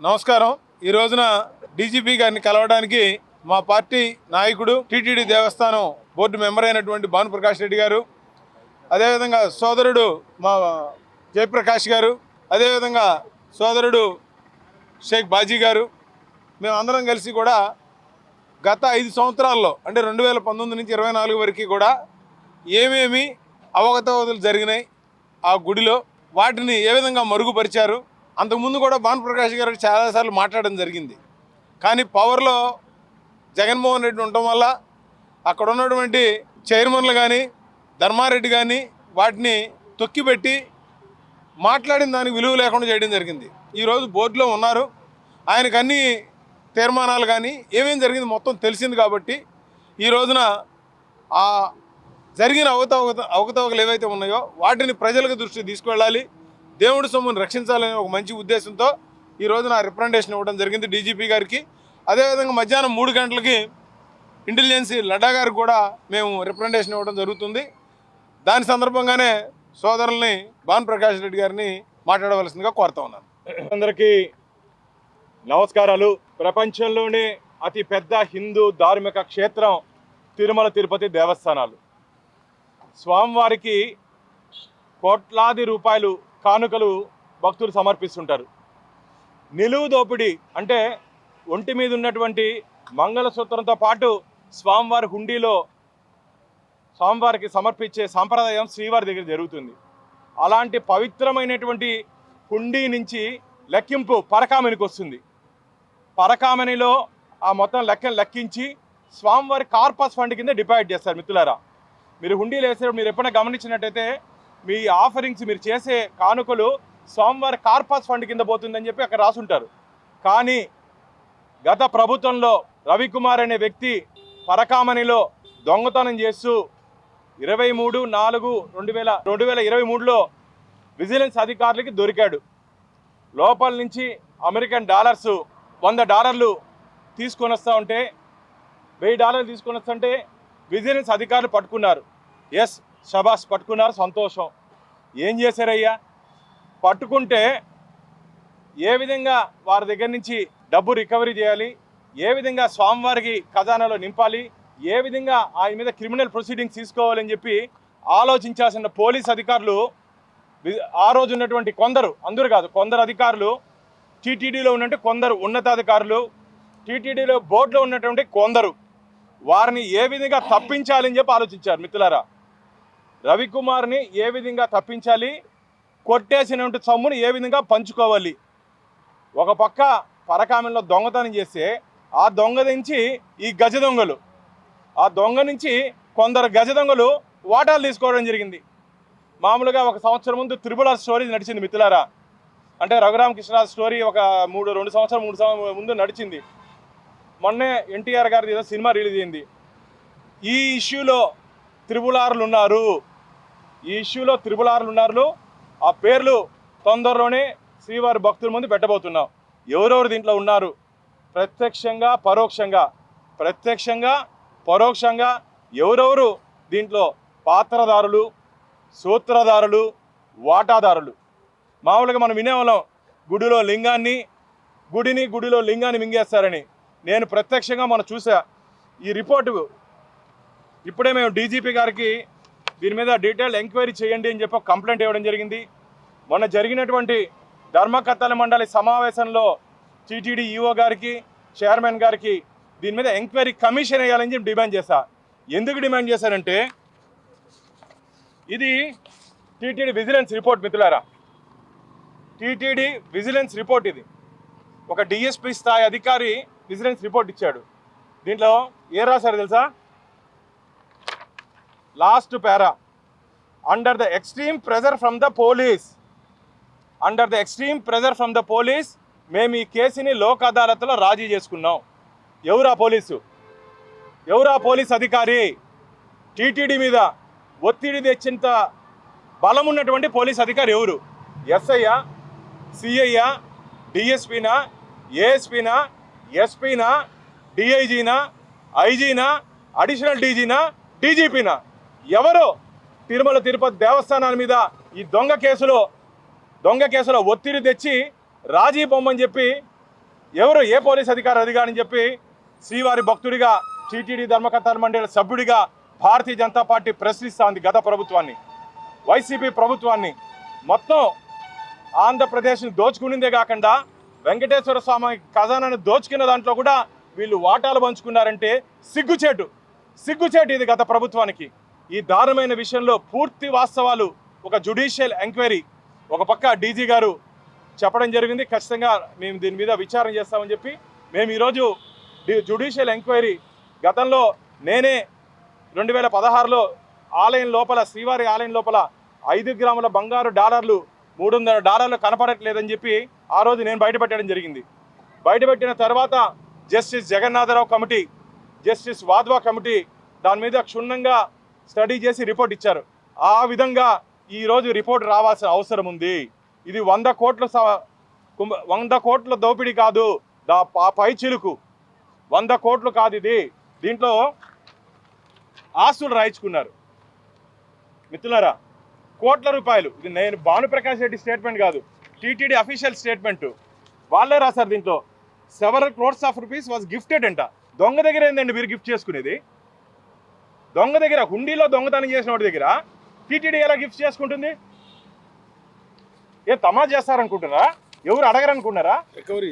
నమస్కారం. ఈ రోజున డీజీపీ గారిని కలవడానికి మా పార్టీ నాయకుడు టీటీడీ దేవస్థానం బోర్డు మెంబర్ అయినటువంటి భానుప్రకాష్ రెడ్డి గారు, అదేవిధంగా సోదరుడు మా జయప్రకాష్ గారు, అదేవిధంగా సోదరుడు షేక్ బాజీ గారు, మేమందరం కలిసి కూడా గత 5 సంవత్సరాల్లో అంటే 2019 నుంచి 24 వరకు కూడా ఏమేమి అవకతవకలు జరిగినాయి ఆ గుడిలో, వాటిని ఏ విధంగా మరుగుపరిచారు. అంతకుముందు కూడా భానుప్రకాష్ గారు చాలాసార్లు మాట్లాడడం జరిగింది. కానీ పవర్లో జగన్మోహన్ రెడ్డి ఉండటం వల్ల అక్కడ ఉన్నటువంటి చైర్మన్లు కానీ ధర్మారెడ్డి కానీ వాటిని తొక్కిపెట్టి మాట్లాడిన దానికి విలువ లేకుండా చేయడం జరిగింది. ఈరోజు బోర్డులో ఉన్నారు, ఆయనకు అన్ని తీర్మానాలు కానీ ఏమేమి జరిగింది మొత్తం తెలిసింది. కాబట్టి ఈ రోజున ఆ జరిగిన అవకతవకలు ఏవైతే ఉన్నాయో వాటిని ప్రజలకు దృష్టికి తీసుకువెళ్ళాలి, దేవుడి సొమ్మును రక్షించాలనే ఒక మంచి ఉద్దేశంతో ఈ రోజున రిప్రజెంటేషన్ ఇవ్వడం జరిగింది డీజీపీ గారికి. అదేవిధంగా మధ్యాహ్నం 3 గంటలకి ఇంటెలిజెన్సీ లడ్డా గారికి కూడా మేము రిప్రజెంటేషన్ ఇవ్వడం జరుగుతుంది. దాని సందర్భంగానే సోదరుల్ని భానుప్రకాష్ రెడ్డి గారిని మాట్లాడవలసిందిగా కోరుతా ఉన్నాను. అందరికీ నమస్కారాలు. ప్రపంచంలోనే అతి పెద్ద హిందూ ధార్మిక క్షేత్రం తిరుమల తిరుపతి దేవస్థానాలు. స్వామివారికి కోట్లాది రూపాయలు కానుకలు భక్తులు సమర్పిస్తుంటారు. నిలువు దోపిడీ అంటే ఒంటి మీద ఉన్నటువంటి మంగళసూత్రంతో పాటు స్వామివారి హుండీలో స్వామివారికి సమర్పించే సాంప్రదాయం శ్రీవారి దగ్గర జరుగుతుంది. అలాంటి పవిత్రమైనటువంటి హుండీ నుంచి లెక్కింపు పరకామణికి వస్తుంది. పరకామణిలో ఆ మొత్తం లెక్కించి స్వామివారి కార్పస్ ఫండ్ కింద డిపాజిట్ చేస్తారు. మిత్రులారా, మీరు హుండీలు వేసేటప్పుడు మీరు ఎప్పుడైనా గమనించినట్టయితే మీ ఆఫరింగ్స్ మీరు చేసే కానుకలు స్వామివారి కార్పస్ ఫండ్ కింద పోతుందని చెప్పి అక్కడ రాసుంటారు. కానీ గత ప్రభుత్వంలో రవికుమార్ అనే వ్యక్తి పరకామణిలో దొంగతనం చేస్తూ 23/4/2023లో విజిలెన్స్ అధికారులకి దొరికాడు. లోపల నుంచి అమెరికన్ డాలర్స్ $100 తీసుకొని వస్తూ ఉంటే $1000 తీసుకొని వస్తుంటే విజిలెన్స్ అధికారులు పట్టుకున్నారు. ఎస్, షబాస్, పట్టుకున్నారు, సంతోషం. ఏం చేశారయ్యా? పట్టుకుంటే ఏ విధంగా వారి దగ్గర నుంచి డబ్బు రికవరీ చేయాలి, ఏ విధంగా స్వామివారికి ఖజానాలో నింపాలి, ఏ విధంగా ఆయన మీద క్రిమినల్ ప్రొసీడింగ్స్ తీసుకోవాలని చెప్పి ఆలోచించాల్సిన పోలీస్ అధికారులు ఆ రోజు ఉన్నటువంటి అందరూ కాదు, కొందరు అధికారులు, టీటీడీలో ఉన్నటువంటి కొందరు ఉన్నతాధికారులు, టీటీడీలో బోర్డులో ఉన్నటువంటి కొందరు, వారిని ఏ విధంగా తప్పించాలని చెప్పి ఆలోచించారు. మిత్రులారా, రవికుమార్ని ఏ విధంగా తప్పించాలి, కొట్టేసినటువంటి సొమ్ముని ఏ విధంగా పంచుకోవాలి. ఒక పక్క పరకామణిలో దొంగతనం చేస్తే ఆ దొంగ నుంచి ఈ గజ దొంగలు, ఆ దొంగ నుంచి కొందరు గజ దొంగలు వాటాలు తీసుకోవడం జరిగింది. మామూలుగా 1 సంవత్సరం ముందు త్రిపుల స్టోరీ నడిచింది. మిత్రులారా, అంటే రఘురామకృష్ణరాజు స్టోరీ ఒక 3 సంవత్సరాల ముందు నడిచింది. మొన్నే ఎన్టీఆర్ గారిది ఏదో సినిమా రిలీజ్ అయింది. ఈ ఇష్యూలో త్రిపులారులు ఉన్నారు. ఆ పేర్లు తొందరలోనే శ్రీవారి భక్తుల ముందు పెట్టబోతున్నాం. ఎవరెవరు దీంట్లో ఉన్నారు? ప్రత్యక్షంగా పరోక్షంగా ఎవరెవరు దీంట్లో పాత్రదారులు, సూత్రధారులు, వాటాదారులు. మామూలుగా మనం వినేవాళ్ళం గుడిలో లింగాన్ని మింగేస్తారని. నేను ప్రత్యక్షంగా మనం చూసా. ఈ రిపోర్టు ఇప్పుడే మేము డీజీపీ గారికి దీని మీద డీటెయిల్ ఎంక్వైరీ చేయండి అని చెప్పి కంప్లైంట్ ఇవ్వడం జరిగింది. మొన్న జరిగినటువంటి ధర్మకర్తల మండలి సమావేశంలో టీటీడీ ఈఓ గారికి, చైర్మన్ గారికి దీని మీద ఎంక్వైరీ కమిషన్ వేయాలని చెప్పి డిమాండ్ చేశా. ఎందుకు డిమాండ్ చేశారంటే ఇది టీటీడీ విజిలెన్స్ రిపోర్ట్. మిత్రులారా, టీటీడీ విజిలెన్స్ రిపోర్ట్ ఇది. ఒక డిఎస్పీ స్థాయి అధికారి విజిలెన్స్ రిపోర్ట్ ఇచ్చాడు. దీంట్లో ఏం రాశారు తెలుసా? Last para, under the extreme pressure from the police మేము ఈ కేసుని లోక్ అదాలత్లో రాజీ చేసుకున్నాం. ఎవరా పోలీస్ అధికారి? టీటీడీ మీద ఒత్తిడి తెచ్చేంత బలం ఉన్నటువంటి పోలీస్ అధికారి ఎవరు? ఎస్ఐయా, సిఐయా, డిఎస్పీనా, ఏఎస్పీనా, ఎస్పీనా, డిఐజీనా, ఐజీనా, అడిషనల్ డీజీనా, డీజీపీనా? ఎవరు తిరుమల తిరుపతి దేవస్థానాల మీద ఈ దొంగ కేసులో ఒత్తిడి తెచ్చి రాజీ పొమ్మని చెప్పి ఎవరు ఏ పోలీస్ అధికారి అది అని చెప్పి శ్రీవారి భక్తుడిగా టీటీడీ ధర్మకర్తల మండలి సభ్యుడిగా భారతీయ జనతా పార్టీ ప్రశ్నిస్తోంది గత ప్రభుత్వాన్ని, వైసీపీ ప్రభుత్వాన్ని. మొత్తం ఆంధ్రప్రదేశ్ని దోచుకునిందే కాకుండా వెంకటేశ్వర స్వామి ఖజానాను దోచుకున్న దాంట్లో కూడా వీళ్ళు వాటాలు పంచుకున్నారంటే సిగ్గుచేటు ఇది గత ప్రభుత్వానికి. ఈ దారుణమైన విషయంలో పూర్తి వాస్తవాలు ఒక జ్యుడిషియల్ ఎంక్వైరీ ఒక పక్క డీజీ గారు చెప్పడం జరిగింది. ఖచ్చితంగా మేము దీని మీద విచారణ చేస్తామని చెప్పి మేము ఈరోజు జ్యుడిషియల్ ఎంక్వైరీ గతంలో నేనే 2016లో ఆలయం లోపల శ్రీవారి ఆలయం లోపల 5 గ్రాముల బంగారు డాలర్లు $300 కనపడట్లేదని చెప్పి ఆ రోజు నేను బయటపెట్టడం జరిగింది. బయటపెట్టిన తర్వాత justice Jagannatha Rao committee, justice Wadhwa committee దాని మీద క్షుణ్ణంగా స్టడీ చేసి రిపోర్ట్ ఇచ్చారు. ఆ విధంగా ఈరోజు రిపోర్ట్ రావాల్సిన అవసరం ఉంది. ఇది 100 కోట్ల దోపిడీ కాదు, పై చిలుకు 100 కోట్లు కాదు ఇది. దీంట్లో ఆస్తులు రాయించుకున్నారు మిత్రులారా, కోట్ల రూపాయలు. ఇది నేను భానుప్రకాష్ రెడ్డి స్టేట్మెంట్ కాదు, టీటీడీ అఫీషియల్ స్టేట్మెంట్. వాళ్ళే రాశారు దీంట్లో. Several crores of rupees was gifted అంట. దొంగ దగ్గర ఏందండి మీరు గిఫ్ట్ చేసుకునేది? దొంగ దగ్గర, హుండీలో దొంగతనం చేసిన వాడి దగ్గర టీటీడీ ఎలా గిఫ్ట్ చేసుకుంటుంది? ఏ తమాషా చేస్తారనుకుంటున్నారా? ఎవరు అడగరనుకున్నారా? రికవరీ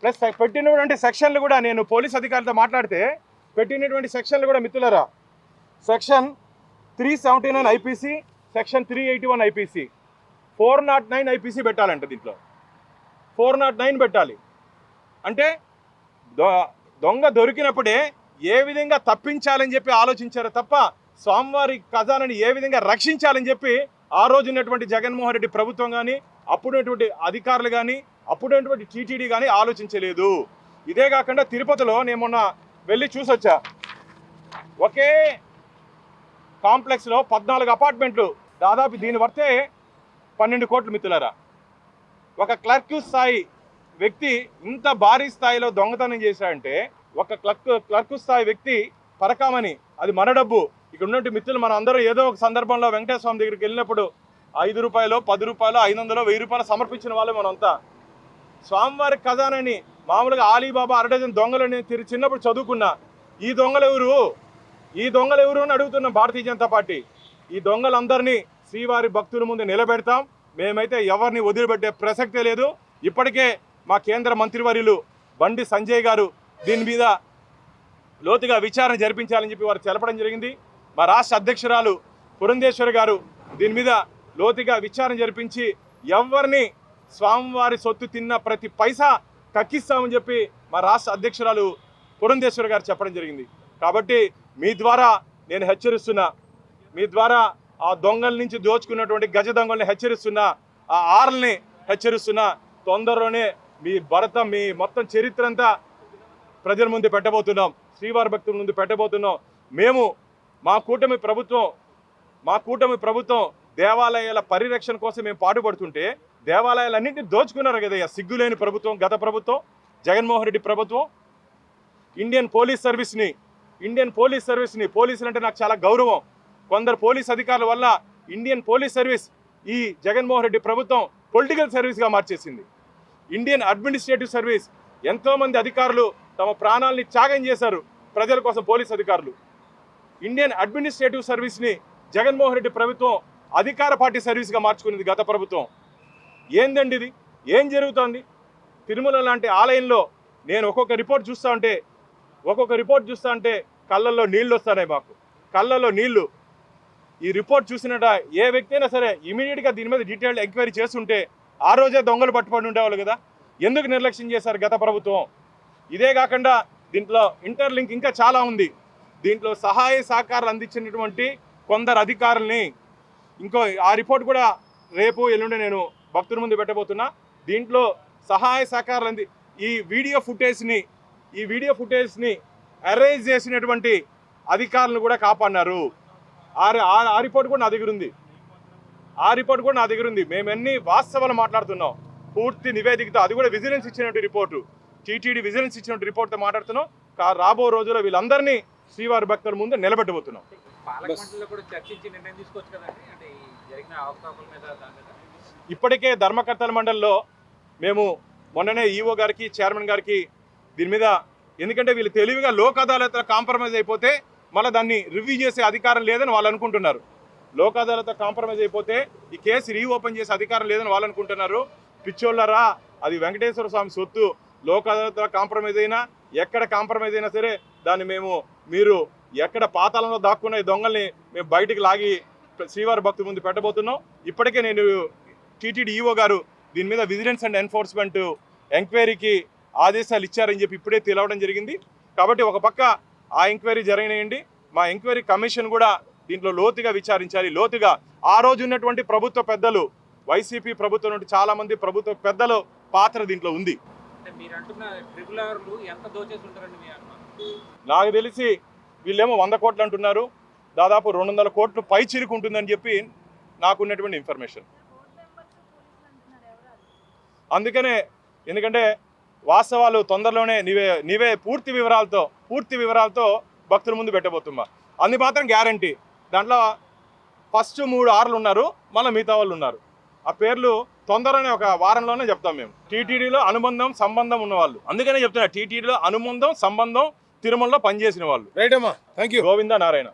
ప్లస్ పెట్టినటువంటి సెక్షన్లు కూడా నేను పోలీస్ అధికారులతో మాట్లాడితే పెట్టినటువంటి సెక్షన్లు కూడా మిత్రులరా, section 379 IPC, section 381 IPC, 409 IPC పెట్టాలంట. దీంట్లో 409 పెట్టాలి. అంటే దొంగ దొరికినప్పుడే ఏ విధంగా తప్పించాలని చెప్పి ఆలోచించారు తప్ప స్వామివారి ఖజానాని ఏ విధంగా రక్షించాలని చెప్పి ఆ రోజు ఉన్నటువంటి జగన్మోహన్ రెడ్డి ప్రభుత్వం కానీ, అప్పుడున్నటువంటి అధికారులు కానీ, అప్పుడున్నటువంటి టీటీడీ కానీ ఆలోచించలేదు. ఇదే కాకుండా తిరుపతిలో నేను మొన్న వెళ్ళి చూసొచ్చా. ఒకే కాంప్లెక్స్లో 14 అపార్ట్మెంట్లు, దాదాపు దీని వర్తే 12 కోట్లు మిత్రులారా. ఒక క్లర్క్ స్థాయి వ్యక్తి ఇంత భారీ స్థాయిలో దొంగతనం చేశాడంటే, ఒక క్లర్క్ స్థాయి వ్యక్తి పరకామని, అది మన డబ్బు. ఇక్కడ ఉన్నటువంటి మిత్రులు మనం అందరూ ఏదో ఒక సందర్భంలో వెంకటేశ్వర స్వామి దగ్గరికి వెళ్ళినప్పుడు 5 రూపాయలు, 10 రూపాయలు, 500, 1000 రూపాయలు సమర్పించిన వాళ్ళే మనంతా. స్వామివారి ఖజానాని మామూలుగా ఆలీబాబా అరడజన్ దొంగలని చిన్నప్పుడు చదువుకున్నా. ఈ దొంగలు ఎవరు అని అడుగుతున్నాం భారతీయ జనతా పార్టీ. ఈ దొంగలందరినీ శ్రీవారి భక్తుల ముందు నిలబెడతాం. మేమైతే ఎవరిని వదిలిపెట్టే ప్రసక్తే లేదు. ఇప్పటికే మా కేంద్ర మంత్రివర్యులు బండి సంజయ్ గారు దీని మీద లోతుగా విచారణ జరిపించాలని చెప్పి వారు తెలపడం జరిగింది. మా రాష్ట్ర అధ్యక్షురాలు పురంధేశ్వరి గారు దీని మీద లోతుగా విచారణ జరిపించి ఎవరిని స్వామివారి సొత్తు తిన్న ప్రతి పైసా కక్కిస్తామని చెప్పి మా రాష్ట్ర అధ్యక్షురాలు పురంధేశ్వరి గారు చెప్పడం జరిగింది. కాబట్టి మీ ద్వారా నేను హెచ్చరిస్తున్నా, మీ ద్వారా ఆ దొంగల నుంచి దోచుకున్నటువంటి గజ దొంగల్ని హెచ్చరిస్తున్నా, ఆ ఆర్ల్ని హెచ్చరిస్తున్నా. తొందరలోనే మీ మీ మొత్తం చరిత్ర అంతా ప్రజల ముందు పెట్టబోతున్నాం, శ్రీవారి భక్తుల ముందు పెట్టబోతున్నాం. మేము మా కూటమి ప్రభుత్వం దేవాలయాల పరిరక్షణ కోసం మేము పాటుపడుతుంటే దేవాలయాలన్నింటినీ దోచుకున్నారు కదా సిగ్గులేని ప్రభుత్వం, గత ప్రభుత్వం, జగన్మోహన్ రెడ్డి ప్రభుత్వం. ఇండియన్ పోలీస్ సర్వీస్ని పోలీసులు అంటే నాకు చాలా గౌరవం. కొందరు పోలీస్ అధికారుల వల్ల ఇండియన్ పోలీస్ సర్వీస్ ఈ జగన్మోహన్ రెడ్డి ప్రభుత్వం పొలిటికల్ సర్వీస్గా మార్చేసింది. ఇండియన్ అడ్మినిస్ట్రేటివ్ సర్వీస్, ఎంతోమంది అధికారులు తమ ప్రాణాలని త్యాగం చేశారు ప్రజల కోసం పోలీస్ అధికారులు. ఇండియన్ అడ్మినిస్ట్రేటివ్ సర్వీస్ని జగన్మోహన్ రెడ్డి ప్రభుత్వం అధికార పార్టీ సర్వీస్గా మార్చుకునేది గత ప్రభుత్వం. ఏందండి ఇది? ఏం జరుగుతోంది? తిరుమల లాంటి ఆలయంలో నేను ఒక్కొక్క రిపోర్ట్ చూస్తా ఉంటే కళ్ళల్లో నీళ్ళు వస్తున్నాయి మాకు, కళ్ళల్లో నీళ్లు. ఈ రిపోర్ట్ చూసినట ఏ వ్యక్తి అయినా సరే ఇమీడియట్గా దీని మీద డీటెయిల్డ్ ఎంక్వైరీ చేస్తుంటే ఆ రోజే దొంగలు పట్టుబడి ఉండేవాళ్ళు కదా. ఎందుకు నిర్లక్ష్యం చేశారు గత ప్రభుత్వం? ఇదే కాకుండా దీంట్లో ఇంటర్లింక్ ఇంకా చాలా ఉంది. దీంట్లో సహాయ సహకారాలు అందించినటువంటి కొందరు అధికారుల్ని ఆ రిపోర్ట్ కూడా రేపు ఎల్లుండి నేను భక్తుల ముందు పెట్టబోతున్నా. దీంట్లో సహాయ సహకారాలు ఈ వీడియో ఫుటేజ్ని అరేంజ్ చేసినటువంటి అధికారులను కూడా కాపాడినారు. ఆ రిపోర్ట్ కూడా నా దగ్గర ఉంది. మేము ఎన్ని వాస్తవాలు మాట్లాడుతున్నాం, పూర్తి నివేదికతో, అది కూడా విజిలెన్స్ ఇచ్చినటువంటి రిపోర్టు, టీటీడీ విజిలెన్స్ ఇచ్చినటువంటి రిపోర్ట్తో మాట్లాడుతున్నాం. రాబో రోజుల్లో వీళ్ళందరినీ శ్రీవారి భక్తుల ముందు నిలబెట్టబోతున్నాం. ఇప్పటికే ధర్మకర్తల మండలిలో మేము మొన్ననే ఈఓ గారికి చైర్మన్ గారికి దీని మీద, ఎందుకంటే వీళ్ళు తెలివిగా లోక్ అదాలత్ కాంప్రమైజ్ అయిపోతే మళ్ళీ దాన్ని రివ్యూ చేసే అధికారం లేదని వాళ్ళు అనుకుంటున్నారు. లోక్ అదాలత్ కాంప్రమైజ్ అయిపోతే ఈ కేసు రీఓపెన్ చేసే అధికారం లేదని వాళ్ళు అనుకుంటున్నారు. పిచ్చోళ్ళరా, అది వెంకటేశ్వర స్వామి సొత్తు. లోక్ అదాలత్ కాంప్రమైజ్ అయినా, ఎక్కడ కాంప్రమైజ్ అయినా సరే దాన్ని మీరు ఎక్కడ పాతాళంలో దాక్కున్న ఈ దొంగల్ని మేము బయటికి లాగి శ్రీవారి భక్తుల ముందు పెట్టబోతున్నాం. ఇప్పటికే నేను టీటీడీ ఈఓ గారు దీని మీద విజిలెన్స్ అండ్ ఎన్ఫోర్స్మెంట్ ఎంక్వైరీకి ఆదేశాలు ఇచ్చారని చెప్పి ఇప్పుడే తెలవడం జరిగింది. కాబట్టి ఒక పక్క ఆ ఎంక్వైరీ జరగనియండి, మా ఎంక్వైరీ కమిషన్ కూడా దీంట్లో లోతుగా విచారించాలి. లోతుగా ఆ రోజు ఉన్నటువంటి ప్రభుత్వ పెద్దలు, వైసీపీ ప్రభుత్వం నుండి చాలా మంది ప్రభుత్వ పెద్దలు పాత్ర దీంట్లో ఉంది. నాకు తెలిసి వీళ్ళేమో 100 కోట్లు అంటున్నారు, దాదాపు 200 కోట్లు పై చిరుకు ఉంటుందని చెప్పి నాకున్నటువంటి ఇన్ఫర్మేషన్. అందుకనే, ఎందుకంటే వాస్తవాలు తొందరలోనే నీవే పూర్తి వివరాలతో భక్తుల ముందు పెట్టబోతున్నా. అందు మాత్రం గ్యారంటీ. దాంట్లో ఫస్ట్ 3 ఆర్లు ఉన్నారు, మళ్ళీ మిగతా వాళ్ళు ఉన్నారు. ఆ పేర్లు తొందరనే ఒక వారంలోనే చెప్తాం. మేము టీటీడీలో అనుబంధం సంబంధం ఉన్నవాళ్ళు, అందుకనే చెప్తున్నా. టీటీడీలో అనుబంధం సంబంధం తిరుమలలో పనిచేసిన వాళ్ళు. రైట్ అమ్మా, థ్యాంక్ యూ. గోవింద నారాయణ.